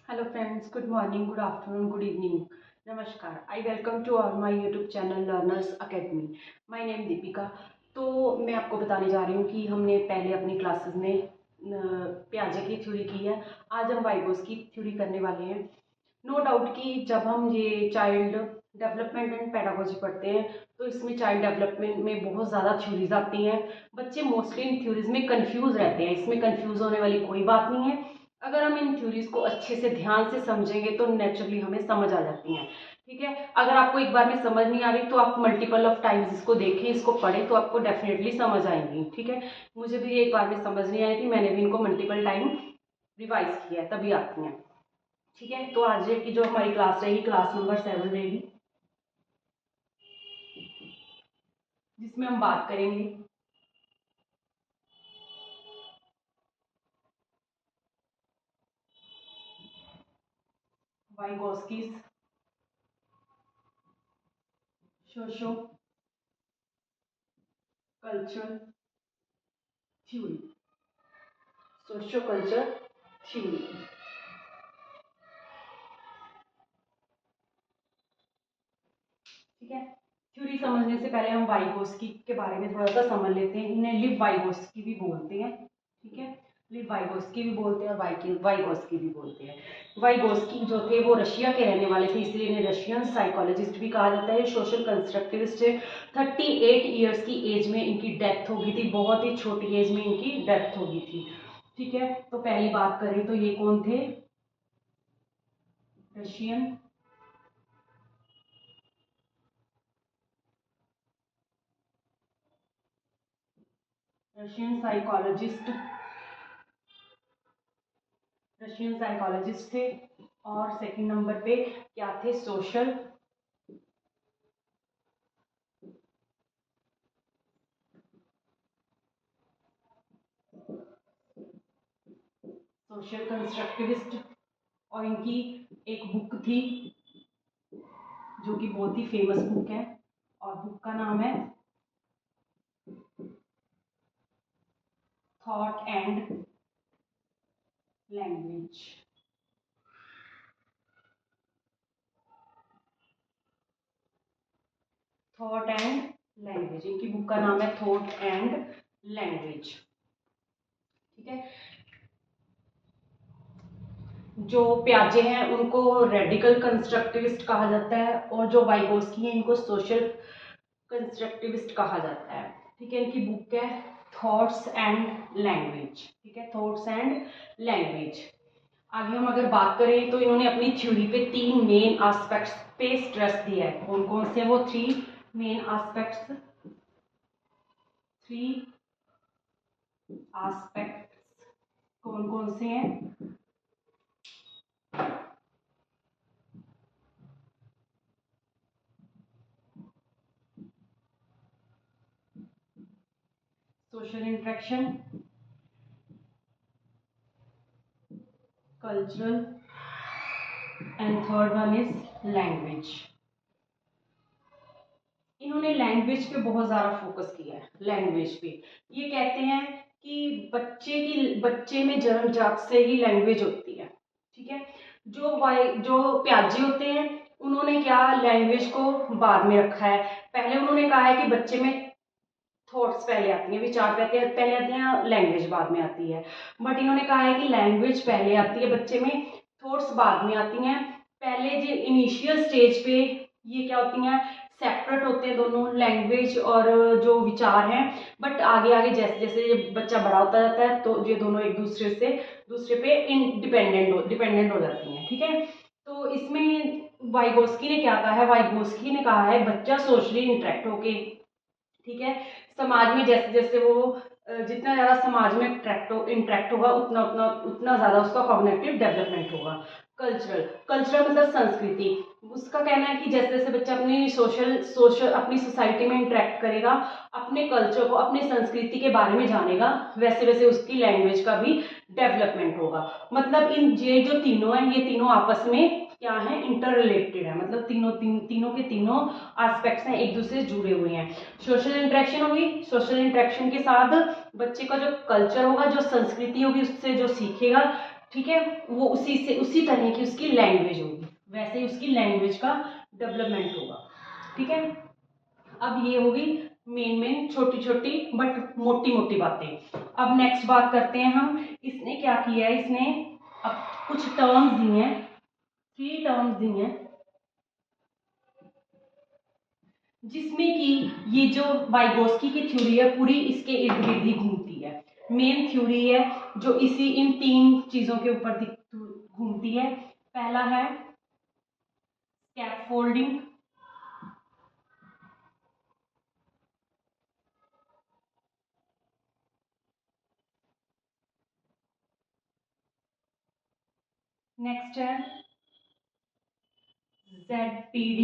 Hello friends, good morning, good afternoon, good evening. नमस्कार. I welcome to all my YouTube channel Learners Academy. My name Deepika. तो मैं आपको बताने जा रही हूँ कि हमने पहले अपनी क्लासेस में प्याजे की थ्योरी की है. आज हम वाइगोस की थ्योरी करने वाले हैं. नो डाउट कि जब हम ये चाइल्ड डेवलपमेंट एंड पेडागोजी पढ़ते हैं तो इसमें चाइल्ड डेवलपमेंट में बहुत ज़्यादा थ्योरीज आती हैं. बच्चे मोस्टली इन थ्योरीज में कंफ्यूज रहते हैं. इसमें कंफ्यूज होने वाली कोई बात नहीं है. अगर हम इन थ्योरीज को अच्छे से ध्यान से समझेंगे तो नेचुरली हमें समझ आ जाती हैं. ठीक है. अगर आपको एक बार में समझ नहीं आ रही तो आप मल्टीपल ऑफ टाइम्स इसको देखें, इसको पढ़ें तो आपको डेफिनेटली समझ आएंगी. ठीक है. मुझे भी एक बार में समझ नहीं आई थी, मैंने भी इनको मल्टीपल टाइम रिवाइज किया है, तभी आती हैं. ठीक है. तो आज की जो हमारी क्लास रहेगी क्लास नंबर 7 रहेगी, जिसमें हम बात करेंगे Vygotsky's socio cultural theory. Socio culture theory. ठीक है. थ्योरी समझने से पहले हम वाइगोस्की के बारे में थोड़ा सा समझ लेते हैं. इन्हें लिव वाइगोस्की भी बोलते हैं. ठीक है. लिव वाइगोस्की भी बोलते हैं और वाइगोस्की भी बोलते हैं. वाइगोस्की जो थे वो रशिया के रहने वाले थे, इसलिए इन्हें रशियन साइकोलॉजिस्ट भी कहा जाता है. सोशल कंस्ट्रक्टिविस्ट है. 38 ईयर्स की एज में इनकी डेथ हो गई थी. बहुत ही छोटी एज में इनकी डेथ हो गई थी. ठीक है. तो पहली बात करें तो ये कौन थे? Russian Russian psychologist Russian psychologist थे. और सेकंड नंबर पे क्या थे? Social constructivist. और इनकी एक बुक थी जो कि बहुत ही फेमस बुक है, और बुक का नाम है thought and language. Thought and language. इनकी बुक का नाम है थॉट एंड लैंग्वेज. ठीक है. जो प्याजे हैं उनको रेडिकल कंस्ट्रक्टिविस्ट कहा जाता है, और जो वाइगोस्की है इनको सोशल कंस्ट्रक्टिविस्ट कहा जाता है. ठीक है. इनकी बुक है थॉट्स एंड लैंग्वेज. ठीक है. Thoughts and language. आगे हम अगर बात करें तो इन्होंने अपनी थ्योरी पे 3 मेन एस्पेक्ट्स पे स्ट्रेस दिया है. कौन कौन से? वो 3 मेन एस्पेक्ट्स. 3 एस्पेक्ट्स कौन कौन से हैं? Social interaction, cultural, and third one is language. इन्होंने लैंग्वेज पे बहुत ज़्यादा फोकस किया है. लैंग्वेज पे ये कहते हैं कि बच्चे में जन्मजात से ही लैंग्वेज होती है. ठीक है. जो प्याजे होते हैं उन्होंने क्या लैंग्वेज को बाद में रखा है. पहले उन्होंने कहा है कि बच्चे में थॉट्स पहले आती हैं, विचार पहले आते हैं, लैंग्वेज बाद में आती है. बट इन्होंने कहा है कि लैंग्वेज पहले आती है बच्चे में, थॉट्स बाद में आती हैं. पहले जो इनिशियल स्टेज पे ये क्या होती हैं? सेपरेट होते हैं दोनों, लैंग्वेज और जो विचार हैं. बट आगे आगे जैसे जैसे बच्चा बड़ा होता जाता है तो ये दोनों एक दूसरे पे डिपेंडेंट हो जाती हैं. ठीक है. तो इसमें वाइगोस्की ने क्या कहा है? वाइगोस्की ने कहा है बच्चा सोशली इंटरेक्ट होके, ठीक है, समाज में जैसे जैसे वो जितना ज़्यादा समाज में इंटरेक्ट होगा उतना ज़्यादा उसका कॉग्निटिव डेवलपमेंट होगा. कल्चरल मतलब संस्कृति. उसका कहना है कि जैसे जैसे बच्चा अपनी सोशल अपनी सोसाइटी में इंटरेक्ट करेगा, अपने कल्चर को, अपनी संस्कृति के बारे में जानेगा, वैसे वैसे उसकी लैंग्वेज का भी डेवलपमेंट होगा. मतलब ये जो तीनों हैं ये तीनों आपस में क्या है? इंटर रिलेटेड है. मतलब तीनों के तीनों एस्पेक्ट्स हैं, एक दूसरे से जुड़े हुए हैं. सोशल इंटरेक्शन होगी, सोशल इंटरेक्शन के साथ बच्चे का जो कल्चर होगा, जो संस्कृति होगी, उससे जो सीखेगा, ठीक है, वो उसी तरह की उसकी लैंग्वेज होगी, वैसे ही उसकी लैंग्वेज का डेवलपमेंट होगा। ठीक है, अब ये होगी मेन छोटी छोटी बट मोटी मोटी बातें। अब नेक्स्ट बात करते हैं हम, इसने क्या किया है, इसने अब कुछ टर्म्स दी हैं, 3 टर्म्स दी हैं, जिसमें कि ये जो वाइगोस्की की थ्योरी है पूरी इसके इर्द गिर्द ही घूमती है। मेन थ्योरी है जो इन 3 चीजों के ऊपर घूमती है। पहला है स्कैफोल्डिंग, नेक्स्ट है ZPD,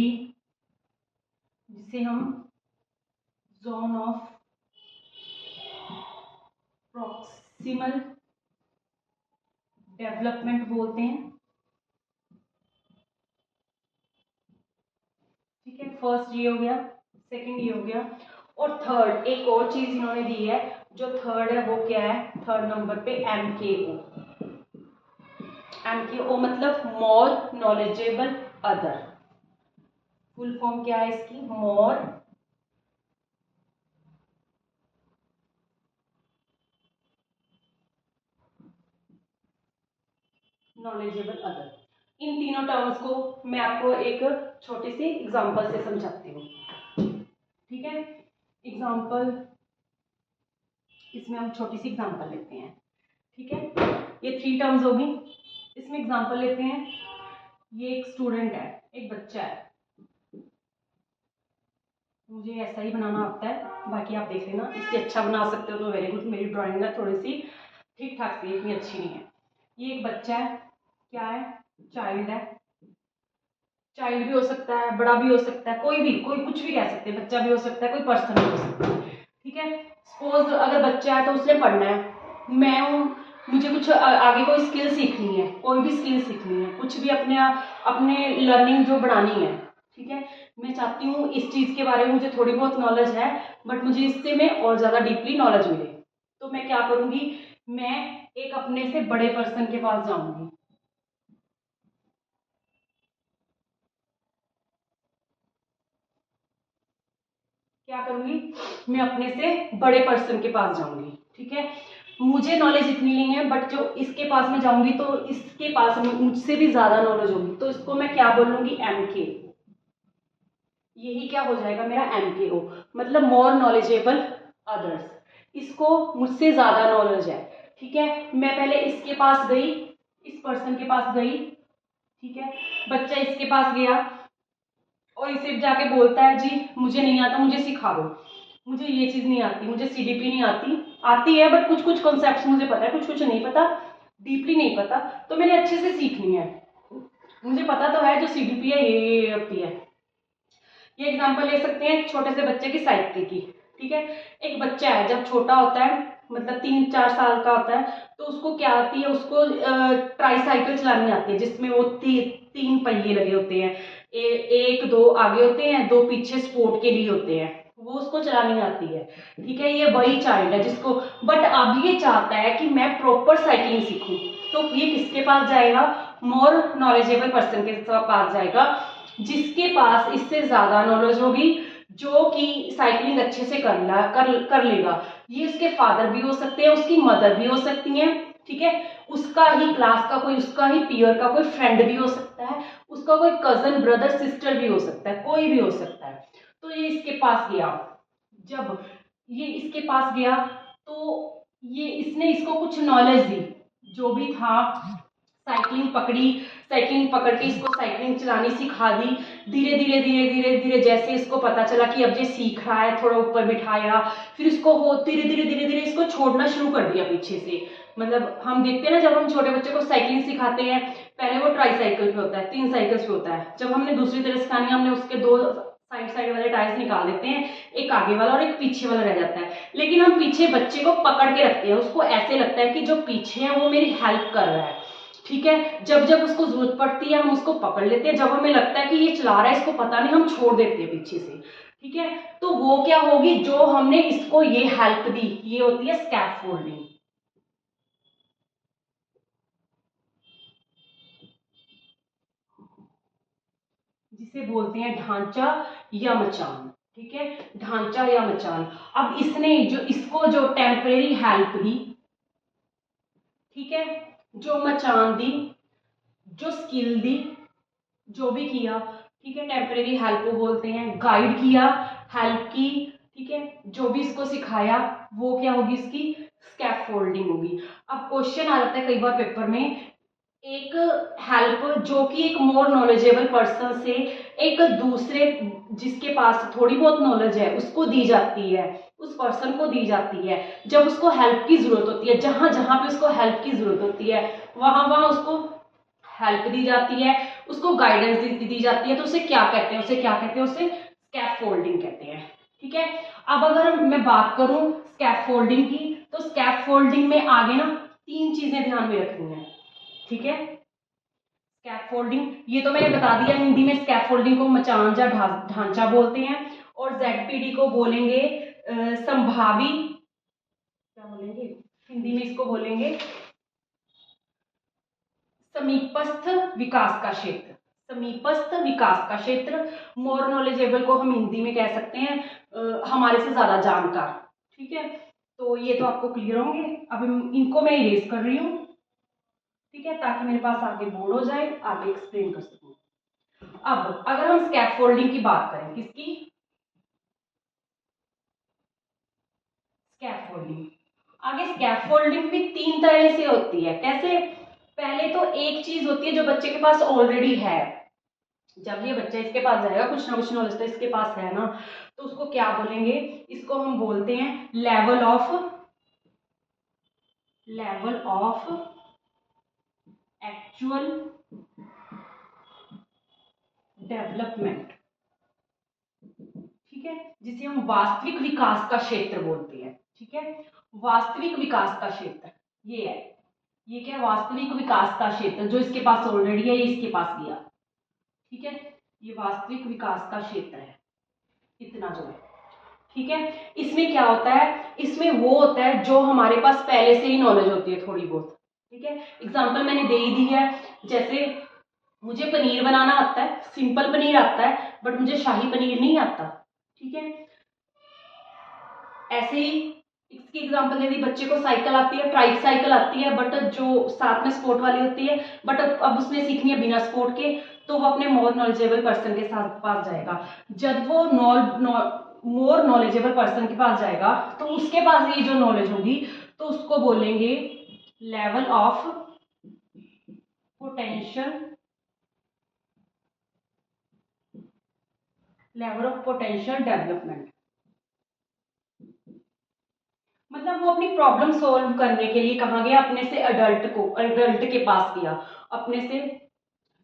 जिसे हम जोन ऑफ प्रॉक्सिमल डेवलपमेंट बोलते हैं। ठीक है, फर्स्ट ये हो गया, सेकंड ये हो गया, और थर्ड एक और चीज इन्होंने दी है, जो थर्ड है वो क्या है, थर्ड नंबर पे MKO। MKO मतलब more knowledgeable other, full form क्या है इसकी, मोर नॉलेजेबल अदर। इन तीनों टर्म्स को मैं आपको एक छोटी सी एग्जांपल से समझाती हूँ। ठीक है, एग्जांपल, इसमें हम छोटी सी एग्जांपल लेते हैं। ठीक है, ये 3 टर्म्स होगी, इसमें एग्जांपल लेते हैं। ये एक स्टूडेंट है, एक बच्चा है, मुझे ऐसा ही बनाना आता है, बाकी आप देख लेना, इससे अच्छा बना सकते हो तो वेरी गुड, मेरी ड्राइंग ना थोड़ी सी ठीक ठाक सी, इतनी अच्छी नहीं है। ये एक बच्चा है, क्या है, चाइल्ड है, चाइल्ड भी हो सकता है, बड़ा भी हो सकता है, कोई कुछ भी कह सकते हैं, बच्चा भी हो सकता है, कोई पर्सन भी हो सकता है। ठीक है, सपोज अगर बच्चा है तो उसने पढ़ना है, मैं हूँ, मुझे कुछ आगे कोई स्किल सीखनी है, कोई भी स्किल सीखनी है, कुछ भी अपने लर्निंग जो बढ़ानी है। ठीक है, मैं चाहती हूँ इस चीज के बारे में मुझे थोड़ी बहुत नॉलेज है, बट मुझे इससे में और ज्यादा डीपली नॉलेज मिले, तो मैं क्या करूंगी, मैं एक अपने से बड़े पर्सन के पास जाऊंगी। क्या करूंगी, मैं अपने से बड़े पर्सन के पास जाऊंगी। ठीक है, मुझे नॉलेज इतनी नहीं है, बट जो इसके पास में जाऊंगी तो इसके पास मुझसे भी ज्यादा नॉलेज होगी, तो इसको मैं क्या बोलूंगी, MK। यही क्या हो जाएगा मेरा MKO, मतलब मोर नॉलेजेबल अदर्स, इसको मुझसे ज्यादा नॉलेज है। ठीक है, मैं पहले इसके पास गई, इस पर्सन के पास गई, ठीक है, बच्चा इसके पास गया और इसे जाके बोलता है, जी मुझे नहीं आता, मुझे सिखा दो, मुझे ये चीज नहीं आती, मुझे CDP नहीं आती, आती है बट कुछ कुछ कॉन्सेप्ट्स मुझे पता है, कुछ कुछ नहीं पता, डीपली नहीं पता, तो मैंने अच्छे से सीखनी है। मुझे पता तो है जो CDP है ये होती है। ये एग्जांपल ले सकते हैं छोटे से बच्चे की साइकिल की। ठीक है, एक बच्चा है जब छोटा होता है, मतलब 3-4 साल का होता है, तो उसको क्या आती है, उसको ट्राई साइकिल चलानी आती है, जिसमें वो 3 पहिए लगे होते हैं, 1-2 आगे होते हैं, 2 पीछे स्पोर्ट के लिए होते हैं, वो उसको चलानी आती है। ठीक है, ये वही चाइल्ड है जिसको, बट अब ये चाहता है कि मैं प्रॉपर साइकिलिंग सीखूं, तो ये किसके पास जाएगा, मोर नॉलेजेबल पर्सन के पास जाएगा, जिसके पास इससे ज्यादा नॉलेज होगी, जो कि साइकिलिंग अच्छे से कर लेगा। ये उसके फादर भी हो सकते हैं, उसकी मदर भी हो सकती हैं। ठीक है, उसका ही क्लास का कोई, उसका ही पीयर का कोई फ्रेंड भी हो सकता है, उसका कोई कजन ब्रदर सिस्टर भी हो सकता है, कोई भी हो सकता है। तो ये इसके पास गया, जब ये इसके पास गया तो ये इसने इसको कुछ नॉलेज दी, जो भी था, साइकिलिंग पकड़ी, साइकिलिंग पकड़ के इसको साइकिलिंग चलानी सिखा दी। धीरे धीरे धीरे धीरे धीरे जैसे इसको पता चला कि अब ये सीख रहा है, थोड़ा ऊपर बिठाया, फिर इसको हो धीरे धीरे धीरे धीरे इसको छोड़ना शुरू कर दिया पीछे से। मतलब हम देखते हैं ना, जब हम छोटे बच्चे को साइकिलिंग सिखाते हैं, पहले वो ट्राई साइकिल पे होता है, 3 साइकिल्स पे होता है, जब हमने दूसरी तरह सिखानी, हमने उसके 2 साइड वाले टायर्स निकाल देते हैं, एक आगे वाला और एक पीछे वाला रह जाता है, लेकिन हम पीछे बच्चे को पकड़ के रखते हैं, उसको ऐसे लगता है कि जो पीछे है वो मेरी हेल्प कर रहा है। ठीक है, जब जब उसको जरूरत पड़ती है हम उसको पकड़ लेते हैं, जब हमें लगता है कि ये चला रहा है, इसको पता नहीं, हम छोड़ देते हैं पीछे से। ठीक है, तो वो क्या होगी, जो हमने इसको ये हेल्प दी, ये होती है स्कैफोल्डिंग। जिसे बोलते हैं ढांचा या मचान। ठीक है, ढांचा या मचान। अब इसने जो इसको जो टेम्परेरी हेल्प दी, ठीक है, जो मचान दी, जो स्किल दी, जो भी किया, ठीक है, टेम्परेरी हेल्प को बोलते हैं, गाइड किया, हेल्प की, ठीक है, जो भी इसको सिखाया वो क्या होगी, इसकी स्कैफोल्डिंग होगी। अब क्वेश्चन आ जाता है कई बार पेपर में, एक हेल्प जो कि एक मोर नॉलेजेबल पर्सन से एक दूसरे जिसके पास थोड़ी बहुत नॉलेज है उसको दी जाती है, उस पर्सन को दी जाती है जब उसको हेल्प की जरूरत होती है, जहां जहां पे उसको हेल्प की जरूरत होती है वहां वहां उसको हेल्प दी जाती है, उसको गाइडेंस दी जाती है। तो उसे क्या कहते हैं, उसे क्या कहते हैं, उसे स्कैफोल्डिंग कहते हैं। ठीक है, अब अगर मैं बात करूं स्कैफोल्डिंग की, तो स्कैफोल्डिंग में आगे ना 3 चीजें ध्यान में रखनी है। ठीक है, स्कैफोल्डिंग ये तो मैंने बता दिया, हिंदी में स्कैफोल्डिंग को मचान या ढांचा बोलते हैं, और जेडपीडी को बोलेंगे संभावी, क्या बोलेंगे हिंदी में, इसको बोलेंगे समीपस्थ विकास का क्षेत्र। समीपस्थ विकास का क्षेत्र, मोर नॉलेजेबल को हम हिंदी में कह सकते हैं हमारे से ज्यादा जानकार। ठीक है, तो ये तो आपको क्लियर होंगे। अब इनको मैं इरेज कर रही हूँ, ठीक है, ताकि मेरे पास आगे बोर्ड हो जाए, आगे एक्सप्लेन कर सकूं। अब अगर हम स्कैफोल्डिंग की बात करें, किसकी, स्कैफोल्डिंग, आगे स्कैफोल्डिंग भी 3 तरह से होती है। कैसे, पहले तो एक चीज होती है जो बच्चे के पास ऑलरेडी है, जब ये बच्चा इसके पास जाएगा कुछ ना कुछ नॉलेज तो इसके पास है ना, तो उसको क्या बोलेंगे, इसको हम बोलते हैं लेवल ऑफ एक्चुअल डेवलपमेंट। ठीक है, जिसे हम वास्तविक विकास का क्षेत्र बोलते हैं। ठीक है, वास्तविक विकास का क्षेत्र ये है, ये क्या है, वास्तविक विकास का क्षेत्र, जो इसके पास ऑलरेडी है ये इसके पास गया। ठीक है, ये वास्तविक विकास का क्षेत्र है, इतना जो है। ठीक है, इसमें क्या होता है, इसमें वो होता है जो हमारे पास पहले से ही नॉलेज होती है थोड़ी बहुत। ठीक है, एग्जांपल मैंने दे ही दी है, जैसे मुझे पनीर बनाना आता है, सिंपल पनीर आता है, बट मुझे शाही पनीर नहीं आता। ठीक है, ऐसे ही इसकी एग्जांपल दे दी, बच्चे को साइकिल आती है, ट्राइक साइकिल आती है, बट जो साथ में स्पोर्ट वाली होती है, बट अब उसने सीखनी है बिना स्पोर्ट के, तो वो अपने मोर नॉलेजेबल पर्सन के साथ पास जाएगा। जब वो मोर नॉलेजेबल पर्सन के पास जाएगा तो उसके पास ये जो नॉलेज होगी तो उसको बोलेंगे लेवल ऑफ पोटेंशियल डेवलपमेंट। मतलब वो अपनी प्रॉब्लम सॉल्व करने के लिए कहाँ गया, अपने से अडल्ट के पास गया, अपने से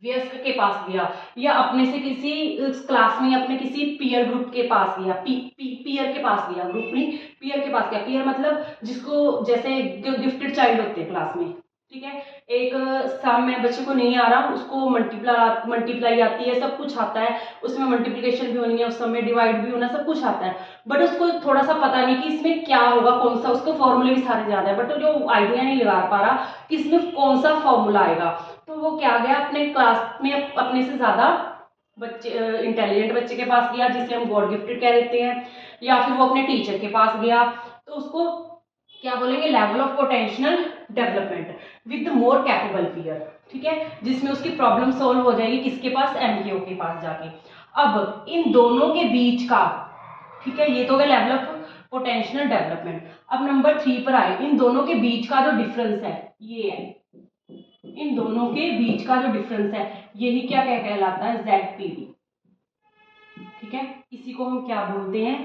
वयस्क के पास गया, या अपने से किसी क्लास में अपने किसी पीयर ग्रुप के पास गया, पीयर के पास गया, ग्रुप नहीं पीयर के पास गया। पीयर मतलब जिसको, जैसे गिफ्टेड चाइल्ड होते हैं क्लास में। ठीक है, एक सम में बच्चे को नहीं आ रहा, उसको मल्टीप्लाई आती है, सब कुछ आता है, उसमें मल्टीप्लिकेशन भी होनी है, उस सम में डिवाइड भी होना, सब कुछ आता है, बट उसको थोड़ा सा पता नहीं कि इसमें क्या होगा, कौन सा, उसको फॉर्मूले भी सारे याद है, बट जो आइडिया नहीं लगा पा रहा कि इसमें कौन सा फॉर्मूला आएगा, तो वो क्या गया, अपने क्लास में अपने से ज्यादा बच्चे, इंटेलिजेंट बच्चे के पास गया, जिसे हम गॉड गिफ्टेड कह देते हैं, या फिर वो अपने टीचर के पास गया, तो उसको क्या बोलेंगे, level of potential development with more capable peer. ठीक है, जिसमें उसकी प्रॉब्लम सॉल्व हो जाएगी, किसके पास, एमकेओ के पास जाके। अब इन दोनों के बीच का, ठीक है, ये तो है लेवल ऑफ पोटेंशियल डेवलपमेंट। अब नंबर 3 पर आए, इन दोनों के बीच का जो डिफरेंस है ये है, इन दोनों के बीच का जो डिफरेंस है यही क्या कहलाता है, जेडपीडी। ठीक है, इसी को हम क्या बोलते हैं,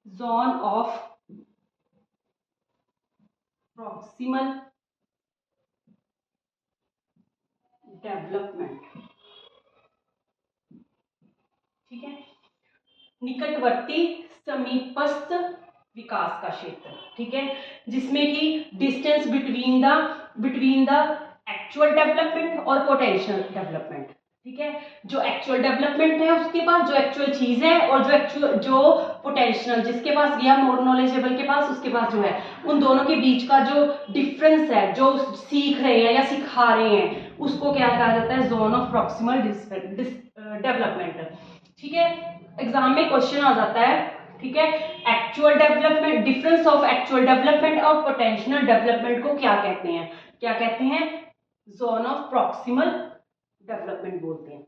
जोन ऑफ प्रॉक्सिमल डेवलपमेंट। ठीक है, निकटवर्ती समीपस्थ विकास का क्षेत्र। ठीक है, जिसमें कि distance between the actual development और पोटेंशियल डेवलपमेंट। ठीक है, जो एक्चुअल डेवलपमेंट है उसके पास, जो एक्चुअल चीज है, और जो पोटेंशियल जिसके पास गया, मोर नॉलेजेबल के पास, उसके पास जो है, उन दोनों के बीच का जो डिफरेंस है, जो सीख रहे हैं या सिखा रहे हैं, उसको क्या कहा जाता है, जोन ऑफ प्रॉक्सिमल डेवलपमेंट। ठीक है, एग्जाम में क्वेश्चन आ जाता है, ठीक है, actual development, difference of actual development और पोटेंशियल डेवलपमेंट को क्या कहते हैं, क्या कहते हैं, जोन ऑफ प्रॉक्सिमल डेवलपमेंट बोलते हैं।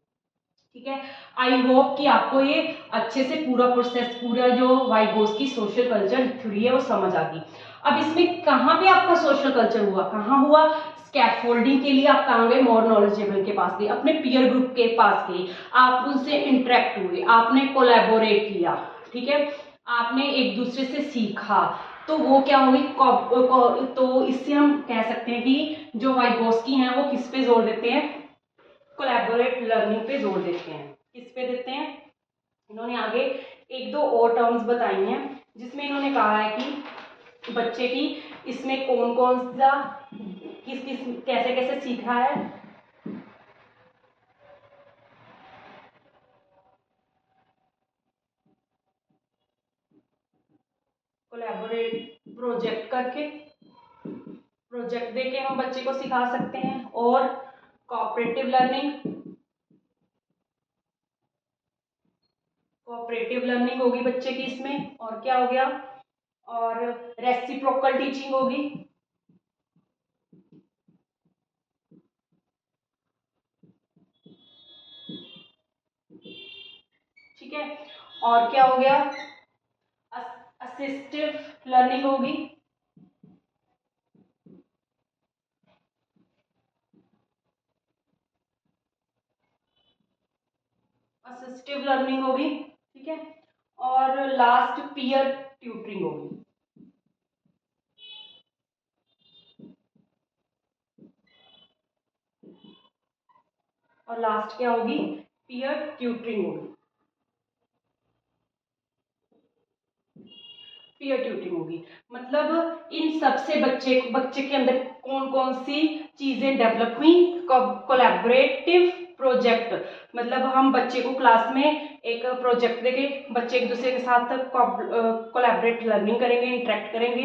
ठीक है, आई होप कि आपको ये अच्छे से पूरा प्रोसेस, पूरा जो वाइगोस्की सोशल कल्चर थ्योरी है वो समझ आ गई। अब इसमें कहाँ पे आपका सोशल कल्चर हुआ, कहाँ हुआ, स्कैफोल्डिंग के लिए आप कहाँ गए, मोर नॉलेजेबल के पास गए, अपने पीयर ग्रुप के पास गए, आप उनसे इंटरेक्ट हुए, आपने कोलैबोरेट किया, ठीक है, आपने एक दूसरे से सीखा, तो वो क्या होगी, तो इससे हम कह सकते हैं कि जो वाइगोस्की हैं वो किस पे जोर देते हैं, कोलैबोरेट लर्निंग पे जोर देते हैं। किस पे देते हैं, इन्होंने आगे एक दो और टर्म्स बताई हैं जिसमें इन्होंने कहा है कि बच्चे की इसमें कौन कौन सा किस किस कैसे कैसे सीखा है। कोलैबोरेट प्रोजेक्ट करके, प्रोजेक्ट देके हम बच्चे को सिखा सकते हैं, और कोऑपरेटिव लर्निंग, कोऑपरेटिव लर्निंग होगी बच्चे की इसमें, और क्या हो गया, और रेसिप्रोकल टीचिंग होगी, ठीक है, और क्या हो गया, असिस्टिव लर्निंग होगी, असिस्टिव लर्निंग होगी, ठीक है, और लास्ट पीयर ट्यूटरिंग होगी। और लास्ट क्या होगी, पीयर ट्यूटरिंग होगी, पीयर ट्यूटरिंग होगी। मतलब इन सबसे बच्चे के अंदर कौन कौन सी चीजें डेवलप हुई, कोलैबोरेटिव प्रोजेक्ट, मतलब हम बच्चे को क्लास में एक प्रोजेक्ट देंगे, बच्चे एक दूसरे के साथ कोलैबोरेट लर्निंग करेंगे, इंटरेक्ट करेंगे,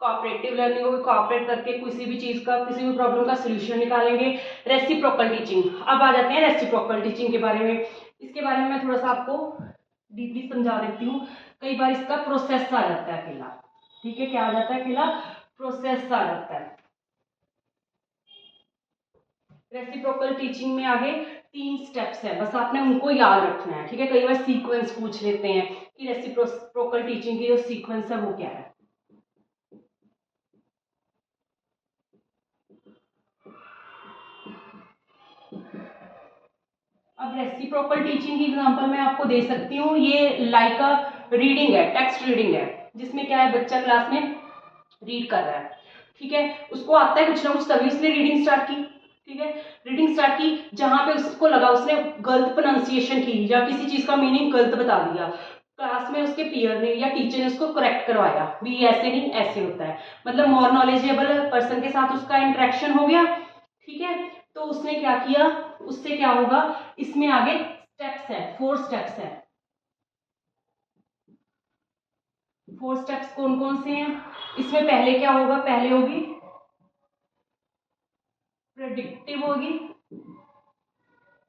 कोऑपरेटिव लर्निंग होगी, कोऑपरेट करके किसी भी चीज का, किसी भी प्रॉब्लम का सोल्यूशन निकालेंगे। रेसिप्रोकल टीचिंग, अब आ जाते हैं रेसिप्रोकल टीचिंग के बारे में। इसके बारे में मैं थोड़ा सा आपको डीपली समझा देती हूँ। कई बार इसका प्रोसेस आ जाता है अकेला, ठीक है, क्या आ जाता है अकेला, प्रोसेस आ जाता है। रेसिप्रोकल टीचिंग में आगे 3 स्टेप्स है, बस आपने उनको याद रखना है, ठीक है। कई बार सीक्वेंस पूछ लेते हैं कि रेसिप्रोकल टीचिंग की जो सीक्वेंस है वो क्या है। अब रेसिप्रोकल टीचिंग की एग्जांपल मैं आपको दे सकती हूँ, ये लाइक अ रीडिंग है, टेक्स्ट रीडिंग है, जिसमें क्या है, बच्चा क्लास में रीड कर रहा है, ठीक है, उसको आता है कुछ ना कुछ, तभी उसने रीडिंग स्टार्ट की, ठीक है, रीडिंग स्टार्ट की, जहां पे उसको लगा उसने गलत प्रोनाउंसिएशन की या किसी चीज का मीनिंग गलत बता दिया, क्लास में उसके पीयर ने या टीचर ने उसको करेक्ट करवाया, भी ऐसे नहीं ऐसे होता है, मतलब मोर नॉलेजेबल पर्सन के साथ उसका इंटरेक्शन हो गया, ठीक है, तो उसने क्या किया, उससे क्या होगा, इसमें आगे स्टेप्स है, 4 स्टेप्स है। 4 स्टेप्स कौन कौन से हैं, इसमें पहले क्या होगा, पहले होगी प्रेडिक्टिव होगी,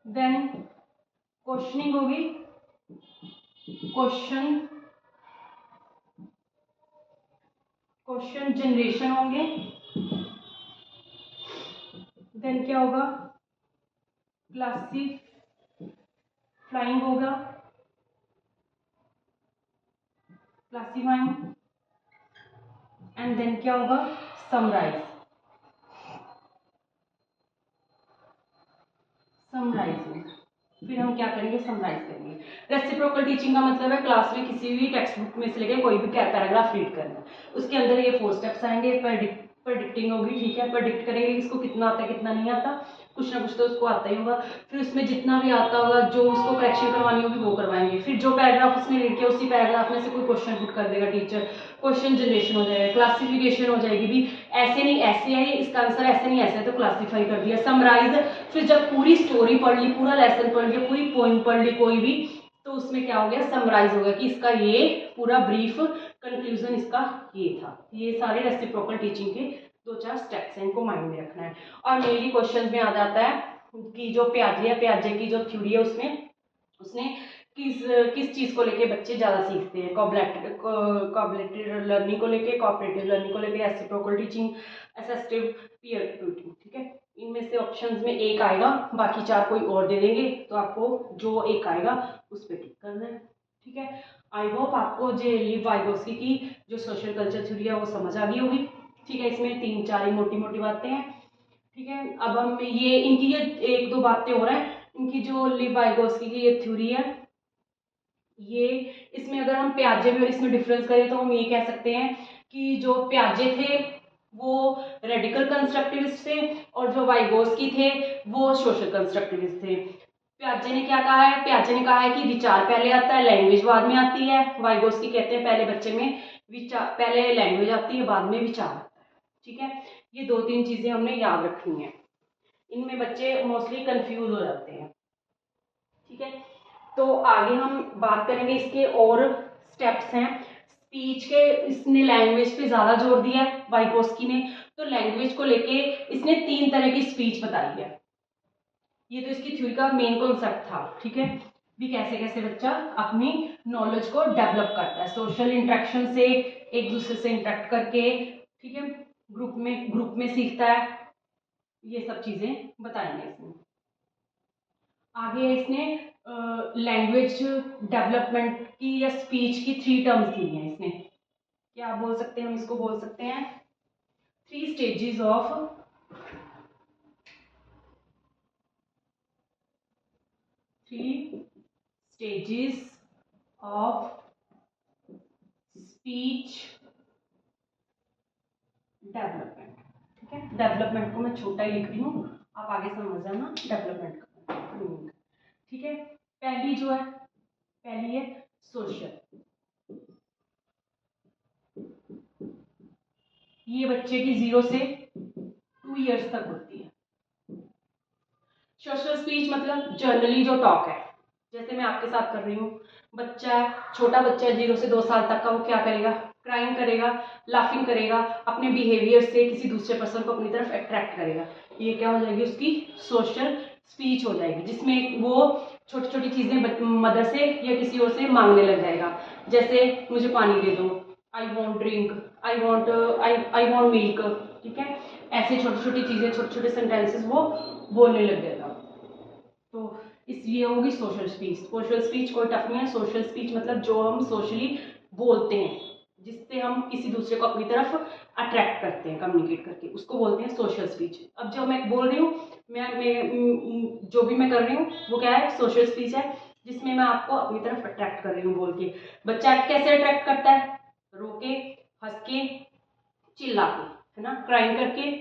देन क्वेश्चनिंग होगी, क्वेश्चन जनरेशन होंगे, देन क्या होगा, क्लासिफाइंग होगा, क्लासिफाइंग, एंड देन क्या होगा, समराइजिंग। फिर हम क्या करेंगे, समराइज करेंगे। रेसिप्रोकल टीचिंग का मतलब है क्लास में किसी भी टेक्स्ट बुक में से लेके कोई भी पैराग्राफ रीड करना, उसके अंदर ये 4 स्टेप्स आएंगे। प्रेडिक्टिंग होगी, ठीक है, प्रेडिक्ट करेंगे इसको कितना आता है कितना नहीं आता, कुछ ना कुछ तो उसको आता ही होगा, फिर उसमें जितना भी आता होगा जो उसको करेक्शन करवानी होगी वो करवाएंगे, फिर जो पैराग्राफ उसने रीड किया उसी पैराग्राफ में से कोई क्वेश्चन पुट कर देगा टीचर, क्वेश्चन जनरेशन हो जाएगा, क्लासिफिकेशन हो जाएगी, भी ऐसे नहीं ऐसे है, इसका आंसर ऐसे नहीं ऐसे है, तो क्लासीफाई कर दिया, समराइज। फिर जब पूरी स्टोरी पढ़ ली, पूरा लेसन पढ़ लिया, पूरी पोइम पढ़ ली कोई भी, तो उसमें क्या हो गया, समराइज हो गया कि इसका ये पूरा ब्रीफ कंक्लूजन इसका ये था। ये सारे रेसिप्रोकल टीचिंग के दो चार स्टेप्स हैं, इनको माइंड में रखना है। और मेनली क्वेश्चन में आ जाता है कि जो पियाजे है, पियाजे की जो थ्योरी है उसमें उसने किस चीज को लेके बच्चे ज्यादा सीखते हैं, कॉग्निटिव लर्निंग को लेके, कोऑपरेटिव लर्निंग को लेके, reciprocal teaching, assistive peer tutoring. ठीक है, इनमें से ऑप्शंस में एक आएगा, बाकी चार कोई और दे देंगे, तो आपको जो एक आएगा उस पर टिक करना है। ठीक है, आई होप आपको जे लीव वाइगोस्की की जो सोशल कल्चर थ्योरी है वो समझ आ गई होगी। ठीक है, इसमें तीन चार ही मोटी मोटी बातें हैं। ठीक है, अब हम ये इनकी ये एक दो बातें हो रहा है, इनकी जो लीव वाइगोस्की की ये थ्योरी है, ये इसमें अगर हम पियाजे में और इसमें डिफरेंस करें तो हम ये कह सकते हैं कि जो पियाजे थे वो रेडिकल कंस्ट्रक्टिविस्ट थे और जो वाइगोस्की थे वो सोशल कंस्ट्रक्टिविस्ट थे। पियाजे ने क्या कहा है, पियाजे ने कहा है कि विचार पहले आता है, लैंग्वेज बाद में आती है। वाइगोस्की कहते हैं पहले बच्चे में विचार, पहले लैंग्वेज आती है, बाद में विचार आता है। ठीक है, ये दो तीन चीजें हमने याद रखनी है, इनमें बच्चे मोस्टली कंफ्यूज हो जाते हैं। ठीक है, तो आगे हम बात करेंगे इसके और स्टेप्स हैं। स्पीच के इसने लैंग्वेज पे ज्यादा जोर दिया है वाइगोस्की ने, तो लैंग्वेज को लेके इसने तीन तरह की स्पीच बताई है। ये तो इसकी थ्योरी का मेन कॉन्सेप्ट था। ठीक है, भी कैसे कैसे बच्चा अपनी नॉलेज को डेवलप करता है, सोशल इंटरेक्शन से, एक दूसरे से इंटरेक्ट करके, ठीक है, ग्रुप में सीखता है, ये सब चीजें बताएंगे इसमें। आगे इसने लैंग्वेज डेवलपमेंट की या स्पीच की 3 टर्म्स दी हैं इसने। क्या बोल सकते हैं हम इसको, बोल सकते हैं 3 स्टेजेस ऑफ स्पीच डेवलपमेंट। ठीक है, डेवलपमेंट को मैं छोटा ही लिख रही हूँ, आप आगे समझ जाना डेवलपमेंट का मीनिंग। ठीक है, पहली जो है, पहली है सोशल। ये बच्चे की 0 से 2 इयर्स तक होती है। सोशल स्पीच मतलब जनरली जो टॉक है, जैसे मैं आपके साथ कर रही हूँ, बच्चा छोटा बच्चा 0 से 2 साल तक का, वो क्या करेगा, क्राइम करेगा, लाफिंग करेगा, अपने बिहेवियर से किसी दूसरे पर्सन को अपनी तरफ अट्रैक्ट करेगा। ये क्या हो जाएगी, उसकी सोशल स्पीच हो जाएगी, जिसमें वो छोटी छोटी चीजें मदर से या किसी और से मांगने लग जाएगा। जैसे मुझे पानी दे दो, I want drink, I want milk. ठीक है, ऐसे छोटी छोटी चीजें, छोटे छोटे सेंटेंसेस वो बोलने लग जाएगा। तो इसलिए होगी सोशल स्पीच। सोशल स्पीच कोई टफ नहीं है, सोशल स्पीच मतलब जो हम सोशली बोलते हैं, जिससे हम किसी दूसरे को अपनी तरफ अट्रैक्ट करते हैं कम्युनिकेट करके, उसको बोलते हैं सोशल स्पीच। अब जो मैं बोल रही हूँ, मैं जो भी मैं कर रही हूँ वो क्या है, सोशल स्पीच है, जिसमें मैं आपको अपनी तरफ अट्रैक्ट कर रही हूँ बोल के। बच्चा कैसे अट्रैक्ट करता है, रोके, हंस के, चिल्ला के, है ना, क्राइम करके,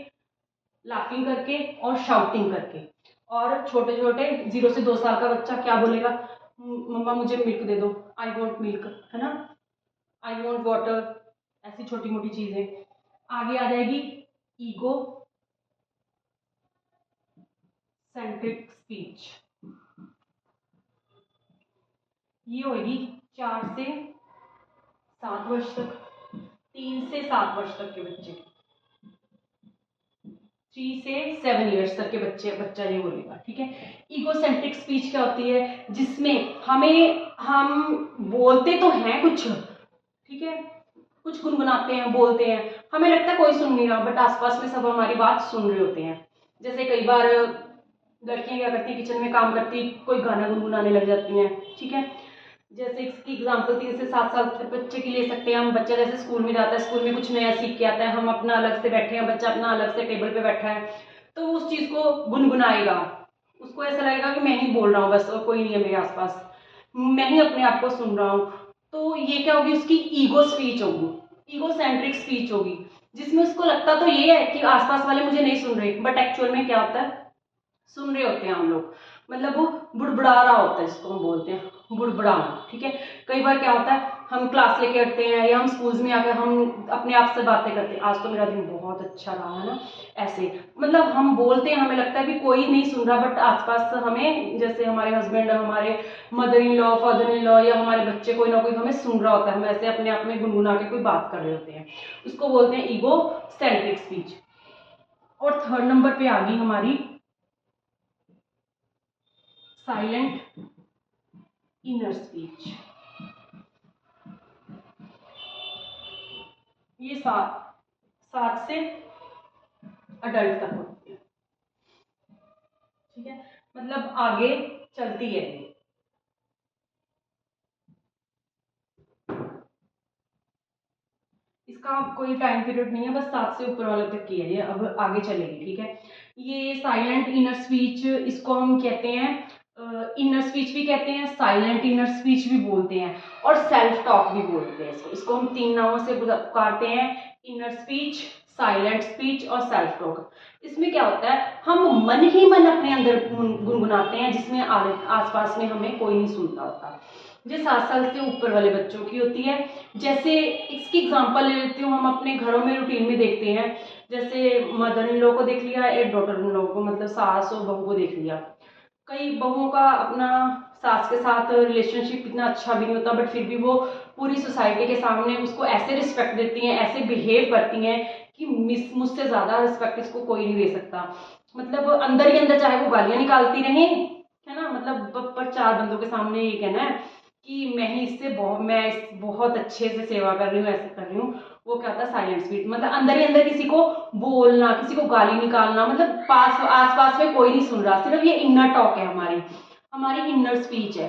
लाफिंग करके और शाउटिंग करके। और छोटे छोटे 0 से 2 साल का बच्चा क्या बोलेगा, मम्मा मुझे मिल्क दे दो, आई वॉन्ट मिल्क, है ना, आई वॉन्ट वाटर, ऐसी छोटी मोटी चीजें। आगे आ जाएगी ईगो सेंट्रिक स्पीच। ये होगी 4 से 7 वर्ष तक, 3 से 7 वर्ष तक के बच्चे, 3 से 7 इयर्स तक के बच्चा ये बोलेगा। ठीक है, ईगोसेंट्रिक स्पीच क्या होती है, जिसमें हम बोलते तो हैं कुछ, ठीक है, कुछ गुनगुनाते हैं, बोलते हैं, हमें लगता है कोई सुन नहीं रहा, बट आसपास में सब हमारी बात सुन रहे होते हैं। जैसे कई बार लड़कियां क्या करती है, किचन में काम करती, कोई गाना गुनगुनाने लग जाती हैं। ठीक है, जैसे इसकी एग्जाम्पल 3 से 7 साल के बच्चे की ले सकते हैं हम। बच्चा जैसे स्कूल में जाता है, स्कूल में कुछ नया सीख के आता है, हम अपना अलग से बैठे हैं, बच्चा अपना अलग से टेबल पे बैठा है, तो वो उस चीज को गुनगुनाएगा, उसको ऐसा लगेगा कि मैं ही बोल रहा हूँ बस, और कोई नहीं है मेरे आसपास, मैं ही अपने आप को सुन रहा हूँ। तो ये क्या होगी, उसकी ईगो स्पीच होगी, ईगो सेंट्रिक स्पीच होगी, जिसमें उसको लगता तो ये है कि आसपास वाले मुझे नहीं सुन रहे, बट एक्चुअल में क्या होता है, सुन रहे होते हैं हम लोग, मतलब वो बुड़बुड़ा रहा होता है, जिसको हम बोलते हैं बुड़बुड़ाना। ठीक है, कई बार क्या होता है, हम क्लास लेके हटते हैं या हम स्कूल्स में आकर हम अपने आप से बातें करते हैं, आज तो मेरा दिन बहुत अच्छा रहा, है ना, ऐसे मतलब हम बोलते हैं, हमें लगता है भी कोई नहीं सुन रहा, बट आसपास हमें, जैसे हमारे हस्बैंड, हमारे mother in law, father in law या हमारे बच्चे, कोई ना कोई हमें सुन रहा होता है, हम ऐसे अपने आप में गुनगुना के कोई बात कर रहे होते हैं, उसको बोलते हैं ईगो सेंट्रिक स्पीच। और थर्ड नंबर पे आ गई हमारी साइलेंट इनर स्पीच। ये 7 से अडल्ट तक होती है, ठीक है, मतलब आगे चलती है ये। इसका कोई टाइम पीरियड नहीं है, बस 7 से ऊपर वाले तक की है ये, अब आगे चलेगी, ठीक है। ये साइलेंट इनर स्पीच, इसको हम कहते हैं इनर स्पीच भी कहते हैं, साइलेंट इनर स्पीच भी बोलते हैं, और सेल्फ टॉक भी बोलते हैं। इसको हम 3 नामों से पुकारते हैं, इनर स्पीच, साइलेंट स्पीच और सेल्फ टॉक। इसमें क्या होता है, हम मन ही मन अपने अंदर गुनगुनाते हैं, जिसमें आसपास में हमें कोई नहीं सुनता होता। जो 7 साल से ऊपर वाले बच्चों की होती है। जैसे इसकी एग्जांपल ले लेती हूँ, हम अपने घरों में रूटीन में देखते हैं, जैसे मदर इन लॉ को देख लिया, एक डॉटर इन लॉ को, मतलब सास और बहू को देख लिया। कई बहुओं का अपना सास के साथ रिलेशनशिप इतना अच्छा भी नहीं होता, बट फिर भी वो पूरी सोसाइटी के सामने उसको ऐसे रिस्पेक्ट देती हैं, ऐसे बिहेव करती हैं कि मुझसे ज्यादा रिस्पेक्ट इसको कोई नहीं दे सकता। मतलब अंदर ही अंदर चाहे वो गालियां निकालती रहे, है ना, मतलब पर 4 बंदों के सामने ये कहना है कि मैं ही इससे बहुत अच्छे से सेवा कर रही हूँ, ऐसे कर रही हूँ। वो क्या होता है साइलेंट स्पीच, मतलब अंदर ही अंदर किसी को बोलना, किसी को गाली निकालना, मतलब आस पास में कोई नहीं सुन रहा, सिर्फ ये इनर टॉक है, हमारी इनर स्पीच है,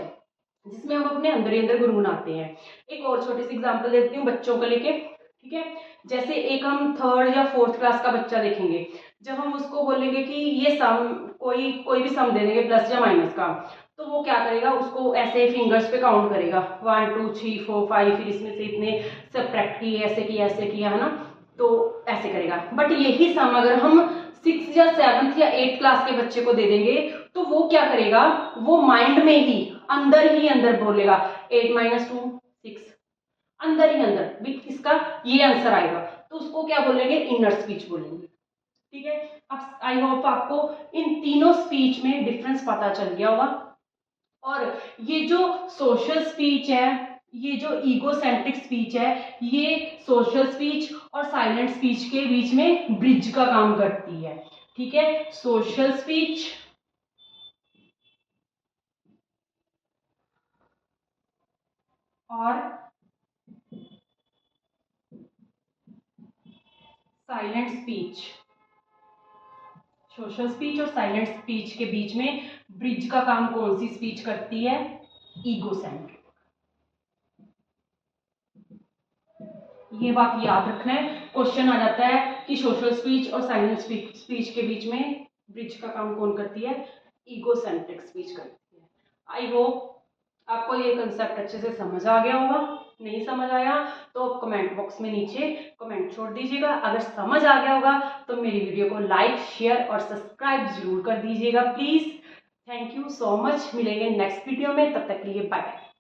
जिसमें हम अपने अंदर ही अंदर गुनगुनाते हैं। एक और छोटी सी एग्जांपल देती हूँ बच्चों को लेके, ठीक है। जैसे एक हम 3rd या 4th क्लास का बच्चा देखेंगे, जब हम उसको बोलेंगे कि ये सम, कोई भी सम दे देंगे प्लस या माइनस का, तो वो क्या करेगा, उसको ऐसे फिंगर्स पे काउंट करेगा 1 2 3 4 5, फिर इसमें से इतने सब्ट्रैक्ट किए, ऐसे किया, है ना, तो ऐसे करेगा। बट यही सम अगर हम 6 या 7th या 8th क्लास के बच्चे को दे देंगे, तो वो क्या करेगा, वो माइंड में ही अंदर बोलेगा 8 - 2 6, अंदर ही अंदर भी इसका ये आंसर आएगा, तो उसको क्या बोलेंगे, इनर स्पीच बोलेंगे, ठीक है। अब आई होप आपको इन तीनों स्पीच में डिफरेंस पता चल गया होगा। और ये जो सोशल स्पीच है, ये जो ईगोसेंट्रिक स्पीच है, ये सोशल स्पीच और साइलेंट स्पीच के बीच में ब्रिज का काम करती है, ठीक है। सोशल स्पीच और साइलेंट स्पीच, सोशल स्पीच और साइलेंट स्पीच के बीच में ब्रिज का काम कौन सी स्पीच करती है, ईगोसेंट्रिक। ये बात याद रखना है, क्वेश्चन आ जाता है कि सोशल स्पीच और साइलेंट स्पीच के बीच में ब्रिज का काम कौन करती है, ईगोसेंट्रिक स्पीच करती है। आई होप आपको ये कंसेप्ट अच्छे से समझ आ गया होगा। नहीं समझ आया तो कमेंट बॉक्स में नीचे कमेंट छोड़ दीजिएगा। अगर समझ आ गया होगा तो मेरी वीडियो को लाइक, शेयर और सब्सक्राइब जरूर कर दीजिएगा please. Thank you so much. मिलेंगे नेक्स्ट वीडियो में, तब तक के लिए बाय बाय।